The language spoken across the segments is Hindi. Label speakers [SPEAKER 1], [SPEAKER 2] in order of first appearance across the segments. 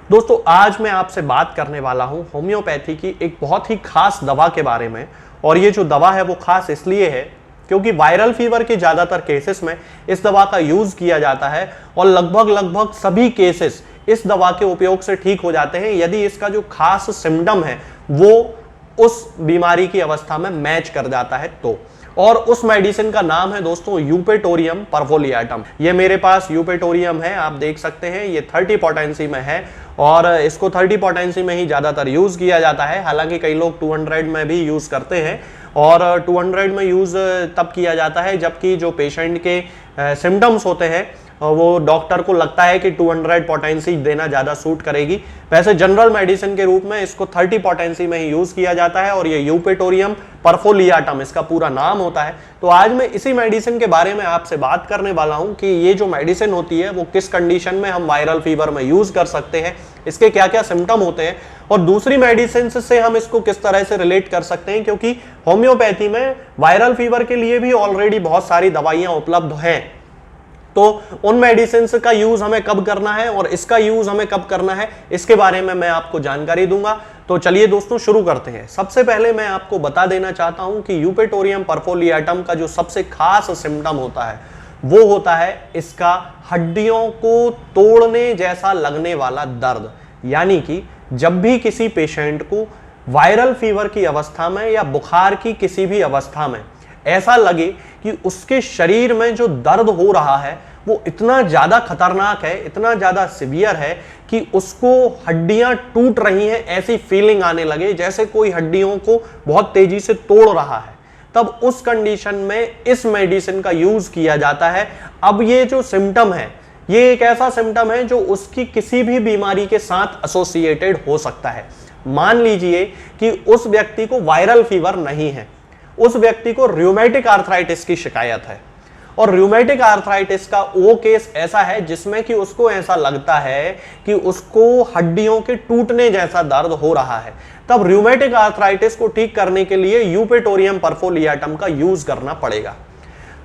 [SPEAKER 1] दोस्तों आज मैं आपसे बात करने वाला हूं होम्योपैथी की एक बहुत ही खास दवा के बारे में। और ये जो दवा है वो खास इसलिए है क्योंकि वायरल फीवर के ज़्यादातर केसेस में इस दवा का यूज़ किया जाता है और लगभग सभी केसेस इस दवा के उपयोग से ठीक हो जाते हैं यदि इसका जो खास सिम्टम है वो उस बीमारी की अवस्था में मैच कर जाता है तो। और उस मेडिसिन का नाम है दोस्तों यूपेटोरियम परफोलिएटम। ये मेरे पास यूपेटोरियम है, आप देख सकते हैं ये 30 पोटेंसी में है और इसको 30 पोटेंसी में ही ज़्यादातर यूज़ किया जाता है। हालांकि कई लोग 200 में भी यूज़ करते हैं और 200 में यूज़ तब किया जाता है जबकि जो पेशेंट के सिम्टम्स होते हैं वो डॉक्टर को लगता है कि 200 पोटेंसी देना ज़्यादा सूट करेगी। वैसे जनरल मेडिसिन के रूप में इसको 30 पोटेंसी में ही यूज़ किया जाता है और ये यूपेटोरियम परफोलिएटम इसका पूरा नाम होता है। तो आज मैं इसी मेडिसिन के बारे में आपसे बात करने वाला हूं कि ये जो मेडिसिन होती है वो किस कंडीशन में हम वायरल फीवर में यूज़ कर सकते हैं, इसके क्या क्या सिम्टम होते हैं और दूसरी मेडिसिन से हम इसको किस तरह से रिलेट कर सकते हैं, क्योंकि होम्योपैथी में वायरल फीवर के लिए भी ऑलरेडी बहुत सारी दवाइयाँ उपलब्ध हैं। तो उन मेडिसिन का यूज हमें कब करना है और इसका यूज हमें कब करना है इसके बारे में मैं आपको जानकारी दूंगा। तो चलिए दोस्तों शुरू करते हैं। सबसे पहले मैं आपको बता देना चाहता हूं कि यूपेटोरियम परफोलिएटम का जो सबसे खास सिम्टम होता है वो होता है इसका हड्डियों को तोड़ने जैसा लगने वाला दर्द। यानी कि जब भी किसी पेशेंट को वायरल फीवर की अवस्था में या बुखार की किसी भी अवस्था में ऐसा लगे कि उसके शरीर में जो दर्द हो रहा है वो इतना ज़्यादा खतरनाक है, इतना ज़्यादा सिवियर है कि उसको हड्डियां टूट रही हैं ऐसी फीलिंग आने लगे, जैसे कोई हड्डियों को बहुत तेजी से तोड़ रहा है, तब उस कंडीशन में इस मेडिसिन का यूज़ किया जाता है। अब ये जो सिम्टम है ये एक ऐसा सिम्टम है जो उसकी किसी भी बीमारी के साथ एसोसिएटेड हो सकता है। मान लीजिए कि उस व्यक्ति को वायरल फीवर नहीं है, उस व्यक्ति को रूमेटिक आर्थराइटिस की शिकायत है और रूमेटिक आर्थराइटिस का वो केस ऐसा है जिसमें कि उसको ऐसा लगता है कि उसको हड्डियों के टूटने जैसा दर्द हो रहा है, तब रूमेटिक आर्थराइटिस को ठीक करने के लिए यूपेटोरियम परफोलिएटम का यूज करना पड़ेगा।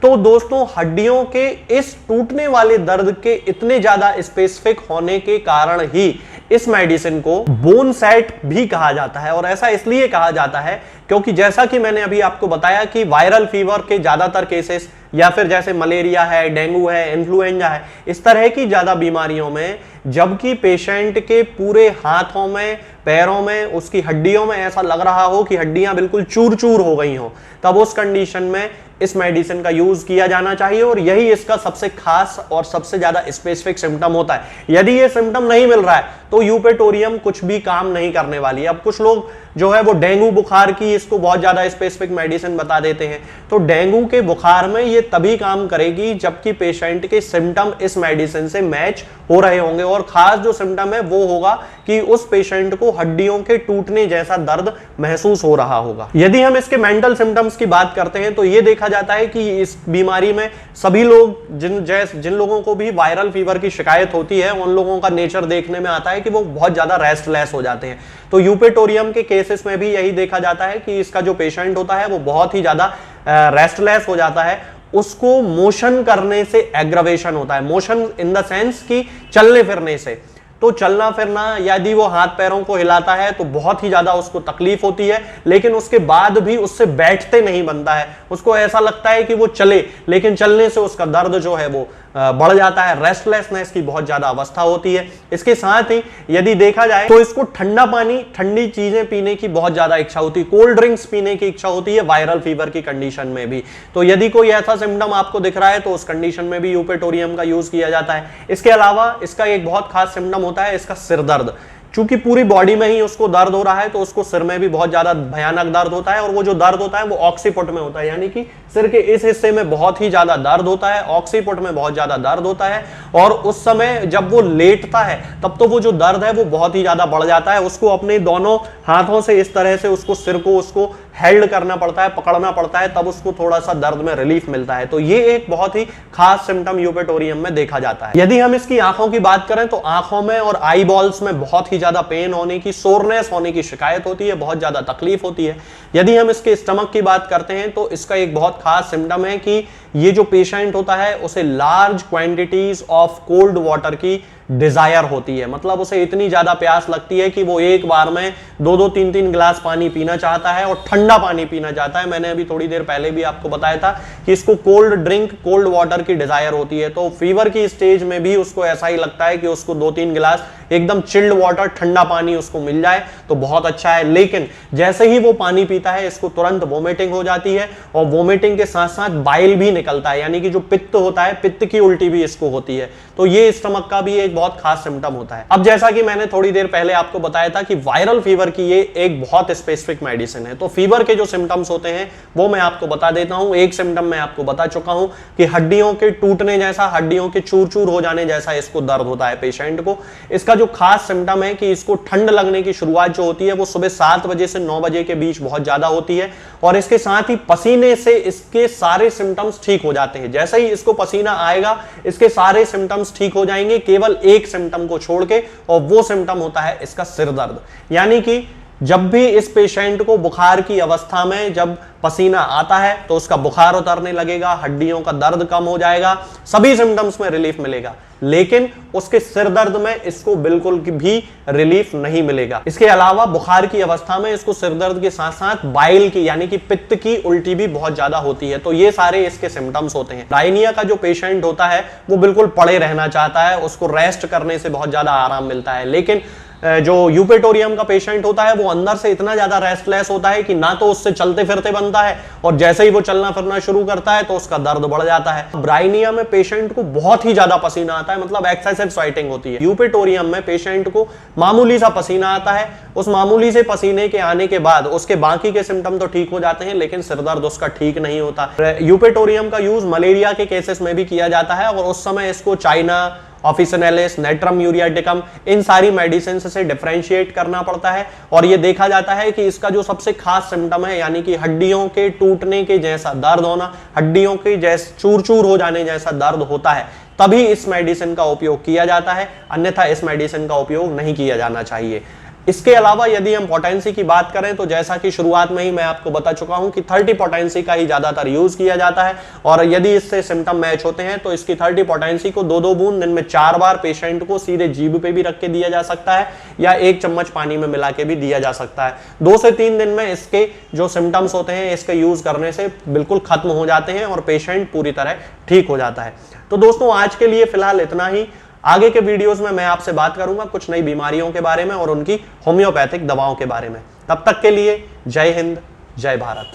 [SPEAKER 1] तो दोस्तों हड्डियों के इस टूटने वाले दर्द के इतने ज्यादा स्पेसिफिक होने के कारण ही इस मेडिसिन को बोन सेट भी कहा जाता है। और ऐसा इसलिए कहा जाता है क्योंकि जैसा कि मैंने अभी आपको बताया कि वायरल फीवर के ज्यादातर केसेस या फिर जैसे मलेरिया है, डेंगू है, इन्फ्लुएंजा है, इस तरह की ज्यादा बीमारियों में जबकि पेशेंट के पूरे हाथों में, पैरों में, उसकी हड्डियों में ऐसा लग रहा हो कि हड्डियां बिल्कुल चूर चूर हो गई हो, तब उस कंडीशन में इस मेडिसिन का यूज किया जाना चाहिए और यही इसका सबसे खास और सबसे ज्यादा स्पेसिफिक सिम्टम होता है। यदि ये सिम्टम नहीं मिल रहा है तो यूपेटोरियम कुछ भी काम नहीं करने वाली है। अब कुछ लोग जो है वो डेंगू बुखार की इसको बहुत ज्यादा स्पेसिफिक मेडिसिन बता देते हैं, तो डेंगू के बुखार में ये तभी काम करेगी जबकि पेशेंट के सिम्टम इस मेडिसिन से मैच हो रहे होंगे और खास जो सिम्टम है वो होगा कि उस पेशेंट को हड्डियों के टूटने जैसा दर्द महसूस हो रहा होगा। यदि हम इसके मेंटल सिम्टम्स की बात करते हैं तो ये देखा जाता है कि इस बीमारी में सभी लोग जिन लोगों को भी वायरल फीवर की शिकायत होती है उन लोगों का नेचर देखने में आता है कि वो बहुत ज्यादा रेस्टलेस हो जाते हैं। तो यूपेटोरियम के केसेस में भी यही देखा जाता है कि इसका जो पेशेंट होता है वो बहुत ही ज्यादा रेस्टलेस हो जाता है। उसको मोशन करने से एग्रवेशन होता है, मोशन इन द सेंस कि चलने फिरने से। तो चलना फिरना यदि वो हाथ पैरों को हिलाता है तो बहुत ही ज्यादा उसको तकलीफ होती है, लेकिन उसके बाद भी उससे बैठते नहीं बनता है। उसको ऐसा लगता है कि वो चले, लेकिन चलने से उसका दर्द जो है वो बढ़ जाता है। रेस्टलेसनेस की बहुत ज्यादा अवस्था होती है। इसके साथ ही यदि देखा जाए तो इसको ठंडा पानी, ठंडी चीजें पीने की बहुत ज्यादा इच्छा होती है, कोल्ड ड्रिंक्स पीने की इच्छा होती है वायरल फीवर की कंडीशन में भी। तो यदि कोई ऐसा सिम्टम आपको दिख रहा है तो उस कंडीशन में भी यूपेटोरियम का यूज किया जाता है। इसके अलावा इसका एक बहुत खास सिम्टम होता है इसका सिर दर्द। चूंकि पूरी बॉडी में ही उसको दर्द हो रहा है तो उसको सिर में भी बहुत ज्यादा भयानक दर्द होता है और वो जो दर्द होता है वो ऑक्सीपुट में होता है, यानी कि सिर के इस हिस्से में बहुत ही ज्यादा दर्द होता है, ऑक्सीपुट में बहुत ज्यादा दर्द होता है। और उस समय जब वो लेटता है तब तो वो जो दर्द है वो बहुत ही ज्यादा बढ़ जाता है। उसको अपने दोनों हाथों से इस तरह से उसको सिर को उसको हेल्ड करना पड़ता है, पकड़ना पड़ता है, तब उसको थोड़ा सा दर्द में रिलीफ मिलता है। तो ये एक बहुत ही खास सिम्टम यूपेटोरियम में देखा जाता है। यदि हम इसकी आंखों की बात करें तो आंखों में और आई बॉल्स में बहुत ही ज्यादा पेन होने की, सोरनेस होने की शिकायत होती है, बहुत ज्यादा तकलीफ होती है। यदि हम इसके स्टमक की बात करते हैं तो इसका एक बहुत खास सिम्टम है कि ये जो पेशेंट होता है उसे large quantities of cold water की डिजायर होती है, मतलब उसे इतनी ज्यादा प्यास लगती है कि वो एक बार में 2-2 3-3 गिलास पानी पीना चाहता है और ठंडा पानी पीना चाहता है। मैंने अभी थोड़ी देर पहले भी आपको बताया था कि इसको कोल्ड ड्रिंक, कोल्ड वाटर की डिजायर होती है। तो फीवर की स्टेज में भी उसको ऐसा ही लगता है कि उसको 2-3 गिलास एकदम चिल्ड वाटर, ठंडा पानी उसको मिल जाए तो बहुत अच्छा है। लेकिन जैसे ही वो पानी पीता है इसको तुरंत वोमिटिंग हो जाती है और वोमिटिंग के साथ साथ बाइल भी निकलता है, यानी कि जो पित्त होता है, पित्त की उल्टी भी इसको होती है। तो ये स्टमक का भी एक बहुत खास सिम्टम होता है। अब जैसा कि मैंने थोड़ी देर पहले आपको बताया था कि वायरल फीवर की ये एक बहुत स्पेसिफिक मेडिसिन है। तो फीवर के जो सिम्टम्स होते हैं वो मैं आपको बता देता हूं। एक सिम्टम मैं आपको बता चुका हूं कि हड्डियों के टूटने जैसा, हड्डियों के चूर चूर हो जाने जैसा इसको दर्द होता है पेशेंट को। इसका जो खास सिम्टम है कि इसको ठंड लगने की शुरुआत जो होती है वो सुबह 7 बजे से 9 बजे के बीच बहुत ज्यादा होती है और इसके साथ ही पसीने से इसके सारे सिम्टम्स ठीक हो जाते हैं। जैसे ही इसको पसीना आएगा इसके सारे सिम्टम्स ठीक हो जाएंगे, केवल एक सिम्टम को छोड़ के, और वो सिम्टम होता है इसका सिर दर्द। यानी कि जब भी इस पेशेंट को बुखार की अवस्था में जब पसीना आता है तो उसका बुखार उतरने लगेगा, हड्डियों का दर्द कम हो जाएगा, सभी सिम्टम्स में रिलीफ मिलेगा, लेकिन उसके सिर दर्द में इसको बिल्कुल भी रिलीफ नहीं मिलेगा। इसके अलावा बुखार की अवस्था में इसको सिर दर्द के साथ साथ बाइल की, यानी कि पित्त की उल्टी भी बहुत ज्यादा होती है। तो ये सारे इसके सिम्टम्स होते हैं। राइनिया का जो पेशेंट होता है वो बिल्कुल पड़े रहना चाहता है, उसको रेस्ट करने से बहुत ज्यादा आराम मिलता है। लेकिन जो यूपेटोरियम का पेशेंट होता है वो अंदर से इतना ज्यादा रेस्टलेस होता है कि ना तो उससे चलते फिरते बनता है और जैसे ही वो चलना फिरना शुरू करता है तो उसका दर्द बढ़ जाता है। ब्राइनिया में पेशेंट को बहुत ही ज्यादा पसीना आता है, मतलब एक्सेसिव स्वेटिंग होती है। यूपेटोरियम में पेशेंट को मामूली सा पसीना आता है, उस मामूली से पसीने के आने के बाद उसके बाकी के सिम्टम तो ठीक हो जाते हैं लेकिन सिर दर्द उसका ठीक नहीं होता। यूपेटोरियम का यूज मलेरिया के केसेस में भी किया जाता है और उस समय इसको चाइना, ऑफिसिनेलिस, नेट्रम यूरियाटिकम, इन सारी मेडिसिन से डिफरेंशिएट करना पड़ता है। और ये देखा जाता है कि इसका जो सबसे खास सिम्टम है, यानी कि हड्डियों के टूटने के जैसा दर्द होना, हड्डियों के जैसे चूर चूर हो जाने जैसा दर्द होता है, तभी इस मेडिसिन का उपयोग किया जाता है, अन्यथा इस मेडिसिन का उपयोग नहीं किया जाना चाहिए। इसके अलावा यदि हम पोटेंसी की बात करें तो जैसा कि शुरुआत में ही मैं आपको बता चुका हूं कि 30 पोटेंसी का ही ज्यादातर यूज किया जाता है और यदि इससे सिम्टम मैच होते हैं तो इसकी 30 पोटेंसी को 2-2 बूंद दिन में 4 बार पेशेंट को सीधे जीभ पे भी रख के दिया जा सकता है या 1 चम्मच पानी में मिला के भी दिया जा सकता है। 2 से 3 दिन में इसके जो सिम्टम्स होते हैं इसके यूज करने से बिल्कुल खत्म हो जाते हैं और पेशेंट पूरी तरह ठीक हो जाता है। तो दोस्तों आज के लिए फिलहाल इतना ही। आगे के वीडियोस में मैं आपसे बात करूंगा कुछ नई बीमारियों के बारे में और उनकी होम्योपैथिक दवाओं के बारे में। तब तक के लिए जय हिंद, जय भारत।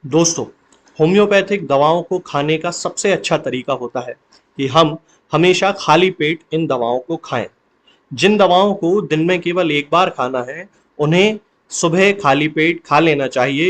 [SPEAKER 1] दोस्तों, होम्योपैथिक दवाओं को खाने का सबसे अच्छा तरीका होता है कि हम हमेशा खाली पेट इन दवाओं को खाएं। जिन दवाओं को दिन में केवल एक बार खाना है उन्हें सुबह खाली पेट खा लेना चाहिए।